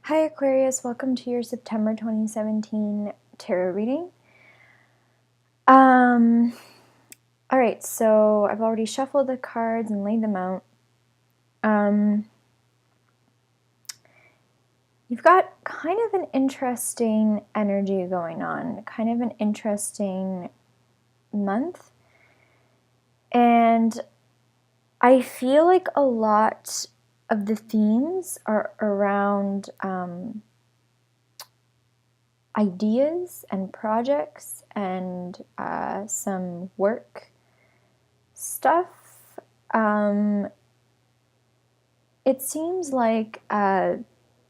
Hi Aquarius, welcome to your September 2017 tarot reading. All right, so I've already shuffled the cards and laid them out. You've got kind of an interesting energy going on, kind of an interesting month. And I feel like a lot of the themes are around ideas and projects and some work stuff. It seems like there's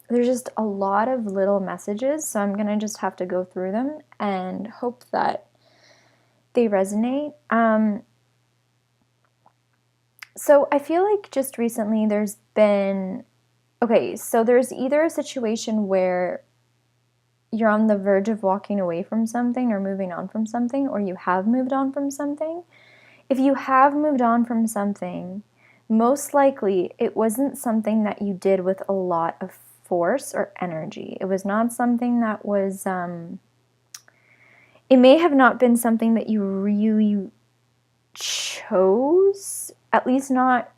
just a lot of little messages, so I'm gonna just have to go through them and hope that they resonate. So I feel like just recently there's been, so there's either a situation where you're on the verge of walking away from something or moving on from something, or you have moved on from something. If you have moved on from something, most likely it wasn't something that you did with a lot of force or energy. It was not something that was, it may have not been something that you really chose, at least not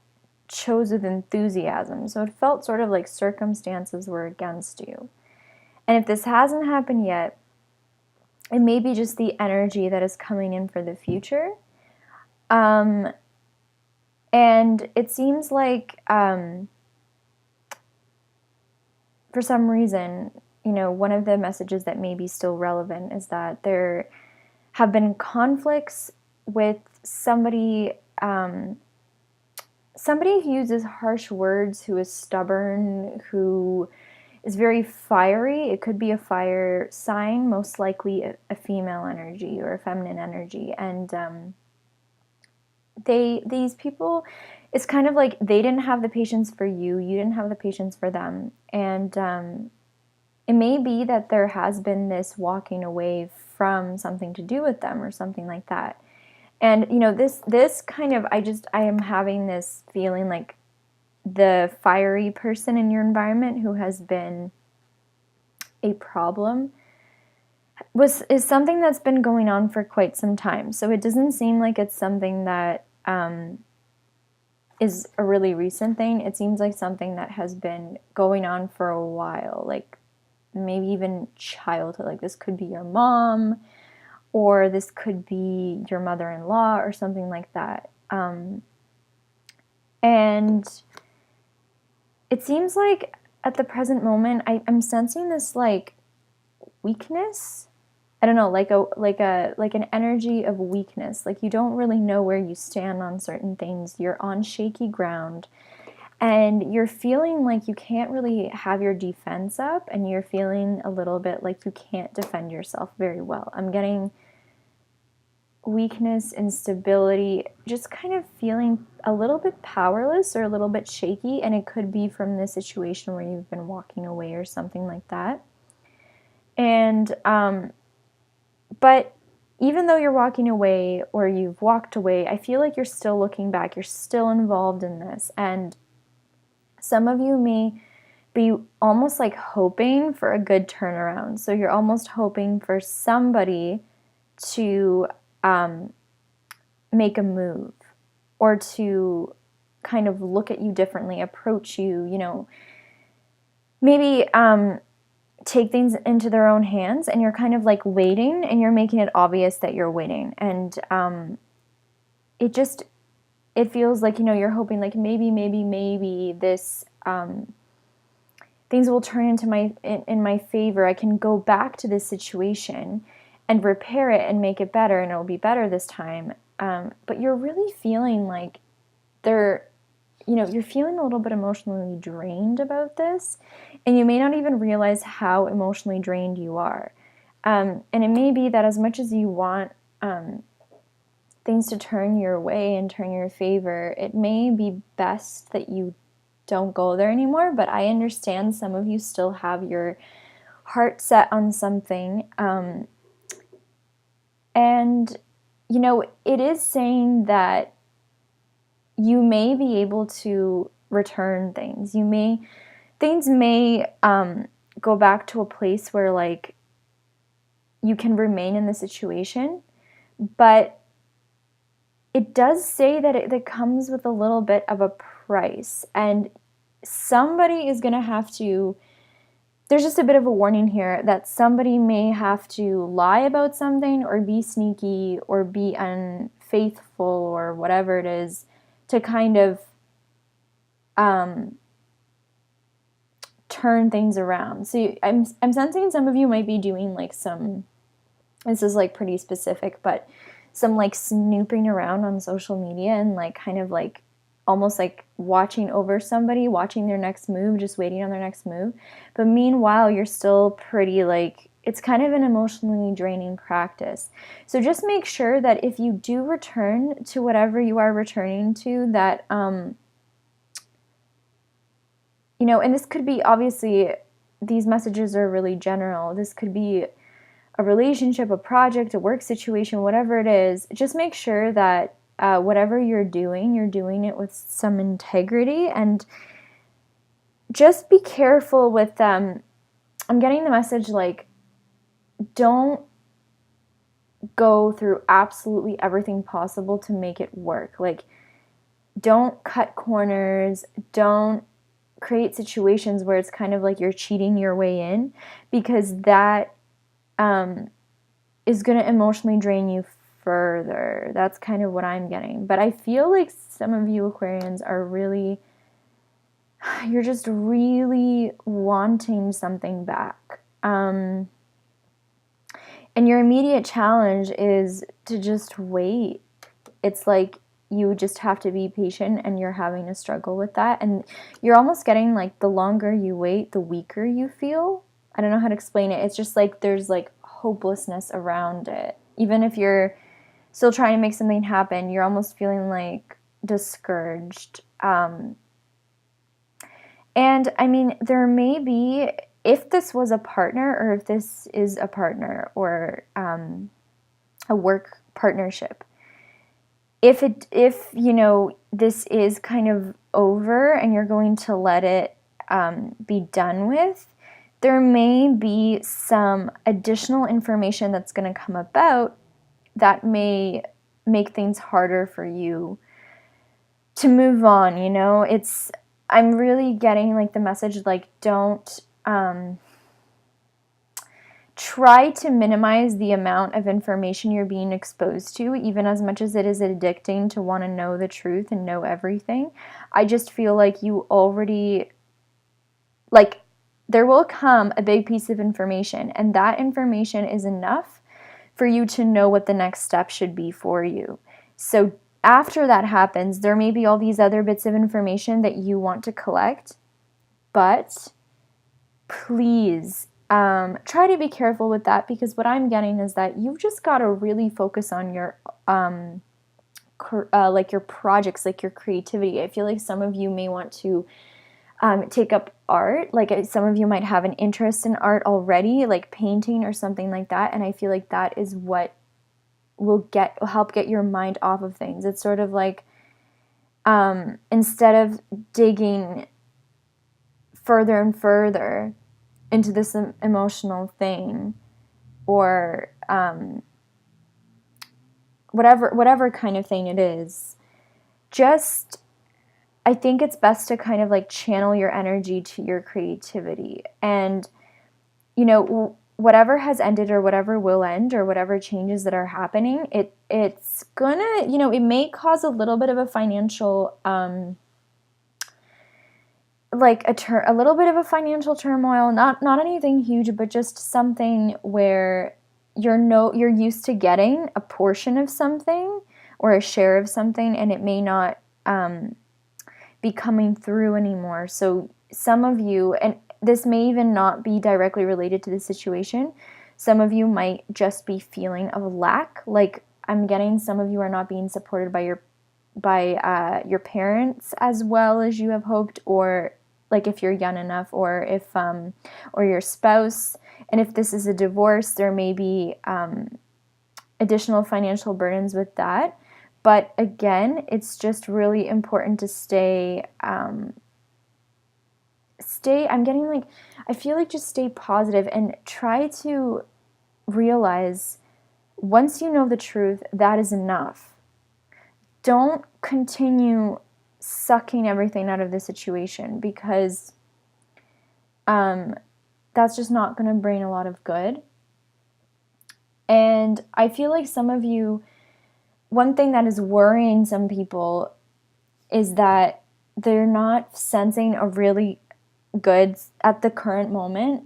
chose with enthusiasm. So it felt sort of like circumstances were against you. And if this hasn't happened yet, it may be just the energy that is coming in for the future. And it seems like, for some reason, one of the messages that may be still relevant is that there have been conflicts with somebody who uses harsh words, who is stubborn, who is very fiery. It could be a fire sign, most likely a female energy or a feminine energy. And these people, it's kind of like they didn't have the patience for you, you didn't have the patience for them. And it may be that there has been this walking away from something to do with them or something like that. And this kind of, I am having this feeling like the fiery person in your environment who has been a problem is something that's been going on for quite some time. So it doesn't seem like it's something that is a really recent thing. It seems like something that has been going on for a while, like maybe even childhood. Like this could be your mom, or this could be your mother-in-law or something like that. And it seems like at the present moment, I'm sensing this like weakness. I don't know, like an energy of weakness. Like you don't really know where you stand on certain things. You're on shaky ground, and you're feeling like you can't really have your defense up, and you're feeling a little bit like you can't defend yourself very well. I'm getting weakness, instability, just kind of feeling a little bit powerless or a little bit shaky, and it could be from this situation where you've been walking away or something like that. And but even though you're walking away or you've walked away, I feel like you're still looking back, you're still involved in this. And some of you may be almost like hoping for a good turnaround. So you're almost hoping for somebody to make a move, or to kind of look at you differently, approach you, maybe take things into their own hands, and you're kind of like waiting, and you're making it obvious that you're waiting. And it feels like, you're hoping like maybe this things will turn in my favor. I can go back to this situation and repair it and make it better, and it'll be better this time. But you're really feeling like you're feeling a little bit emotionally drained about this, and you may not even realize how emotionally drained you are. And it may be that as much as you want things to turn your way and turn your favor, it may be best that you don't go there anymore. But I understand some of you still have your heart set on something. And, it is saying that you may be able to return things. Things may go back to a place where like you can remain in the situation, but it does say that it comes with a little bit of a price, and somebody is going to have to, there's just a bit of a warning here that somebody may have to lie about something or be sneaky or be unfaithful or whatever it is to kind of turn things around. So I'm sensing some of you might be doing like some, this is like pretty specific, but some like snooping around on social media and like kind of like almost like watching over somebody, watching their next move, just waiting on their next move. But meanwhile, you're still pretty like, it's kind of an emotionally draining practice. So just make sure that if you do return to whatever you are returning to, that, you know, and this could be, obviously, these messages are really general. This could be a relationship, a project, a work situation, whatever it is. Just make sure that whatever you're doing it with some integrity, and just be careful with I'm getting the message like, don't go through absolutely everything possible to make it work. Like, don't cut corners, don't create situations where it's kind of like you're cheating your way in, because that is going to emotionally drain you further. That's kind of what I'm getting. But I feel like some of you Aquarians are really, you're just really wanting something back. And your immediate challenge is to just wait. It's like you just have to be patient, and you're having a struggle with that. And you're almost getting like the longer you wait, the weaker you feel. I don't know how to explain it. It's just like there's like hopelessness around it. Even if you're still trying to make something happen, you're almost feeling like discouraged. And I mean, there may be, if this was a partner, or if this is a partner, or a work partnership, if you know, this is kind of over and you're going to let it be done with, there may be some additional information that's going to come about that may make things harder for you to move on, you know? I'm really getting like the message, like, don't try to minimize the amount of information you're being exposed to, even as much as it is addicting to want to know the truth and know everything. I just feel like you already, like, there will come a big piece of information, and that information is enough for you to know what the next step should be for you. So after that happens, there may be all these other bits of information that you want to collect, but please try to be careful with that, because what I'm getting is that you've just got to really focus on your like your projects, like your creativity. I feel like some of you may want to take up art. Like some of you might have an interest in art already, like painting or something like that. And I feel like that is what will help get your mind off of things. It's sort of like instead of digging further and further into this emotional thing, or whatever kind of thing it is, just, I think it's best to kind of like channel your energy to your creativity. And, you know, whatever has ended, or whatever will end, or whatever changes that are happening, it's gonna, you know, it may cause a little bit of a financial like a little bit of a financial turmoil, not anything huge, but just something where you're used to getting a portion of something or a share of something, and it may not be coming through anymore. So some of you, and this may even not be directly related to the situation, some of you might just be feeling of lack. Like, I'm getting some of you are not being supported by your parents as well as you have hoped, or like if you're young enough, or if or your spouse. And if this is a divorce, there may be additional financial burdens with that. But again, it's just really important to stay I'm getting like, I feel like just stay positive and try to realize once you know the truth, that is enough. Don't continue sucking everything out of the situation, because that's just not going to bring a lot of good. And I feel like some of you, one thing that is worrying some people is that they're not sensing a really good, at the current moment,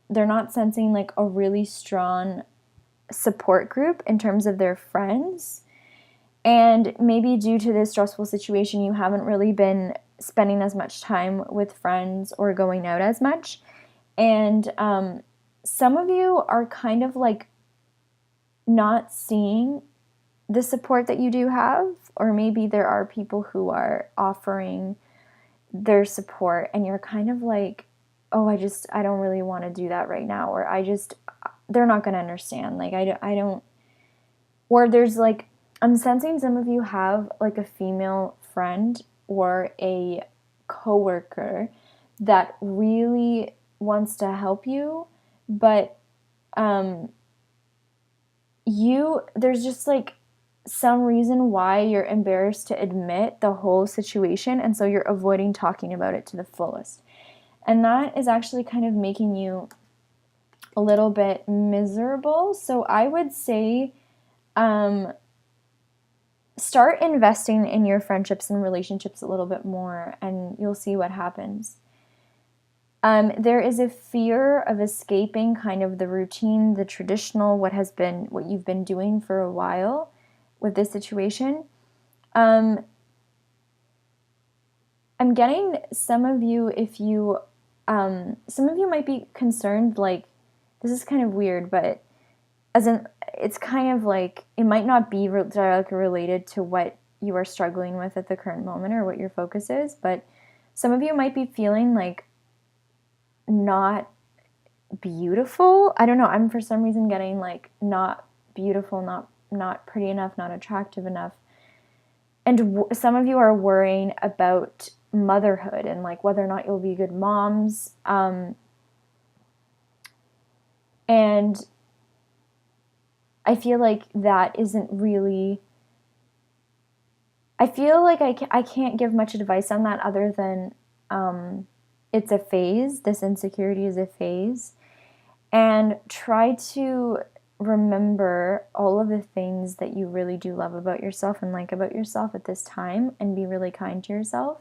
they're not sensing like a really strong support group in terms of their friends. And maybe due to this stressful situation, you haven't really been spending as much time with friends or going out as much. And some of you are kind of like not seeing the support that you do have, or maybe there are people who are offering their support and you're kind of like, oh, I don't really want to do that right now, or they're not going to understand. Like, I don't, or there's like, I'm sensing some of you have like a female friend or a coworker that really wants to help you, but there's just like some reason why you're embarrassed to admit the whole situation, and so you're avoiding talking about it to the fullest. And that is actually kind of making you a little bit miserable. So I would say start investing in your friendships and relationships a little bit more, and you'll see what happens. There is a fear of escaping kind of the routine, the traditional, what you've been doing for a while with this situation. I'm getting some of you, some of you might be concerned, like, this is kind of weird, but it's kind of like, it might not be directly related to what you are struggling with at the current moment or what your focus is, but some of you might be feeling like not beautiful. I don't know. I'm for some reason getting like not beautiful, not pretty enough, not attractive enough. And some of you are worrying about motherhood and like whether or not you'll be good moms. And I feel like that isn't really, I feel like I can't give much advice on that other than it's a phase. This insecurity is a phase. And try to remember all of the things that you really do love about yourself and like about yourself at this time, and be really kind to yourself.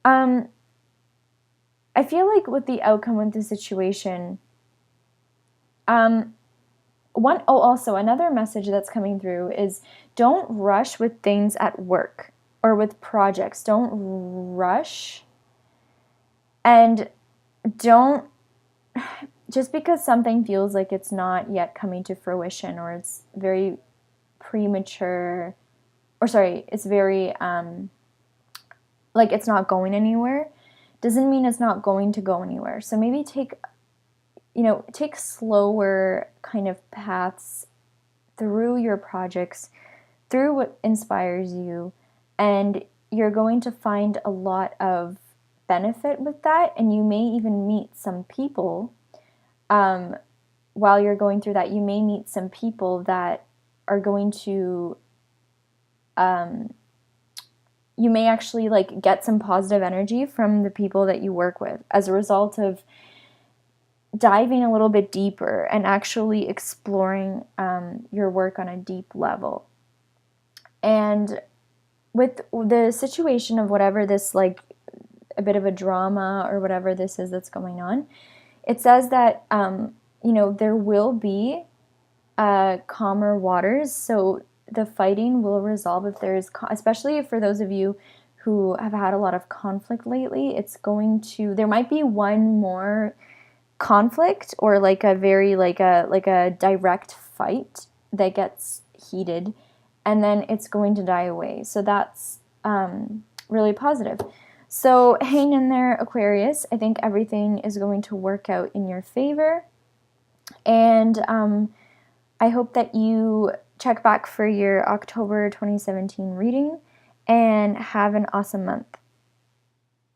I feel like with the outcome of the situation, also another message that's coming through is don't rush with things at work or with projects. Don't rush, and don't, just because something feels like it's not yet coming to fruition, or it's very premature, or sorry, it's very like it's not going anywhere, doesn't mean it's not going to go anywhere. So maybe take slower kind of paths through your projects, through what inspires you, and you're going to find a lot of benefit with that. And you may even meet some people while you're going through that. You may meet some people that are going to you may actually like get some positive energy from the people that you work with as a result of diving a little bit deeper and actually exploring your work on a deep level. And with the situation of whatever this, like a bit of a drama or whatever this is that's going on, it says that there will be calmer waters. So the fighting will resolve if there is, especially for those of you who have had a lot of conflict lately. There might be one more conflict, or like a very like a direct fight that gets heated, and then it's going to die away. So that's really positive. So hang in there, Aquarius. I think everything is going to work out in your favor, and I hope that you check back for your October 2017 reading, and have an awesome month.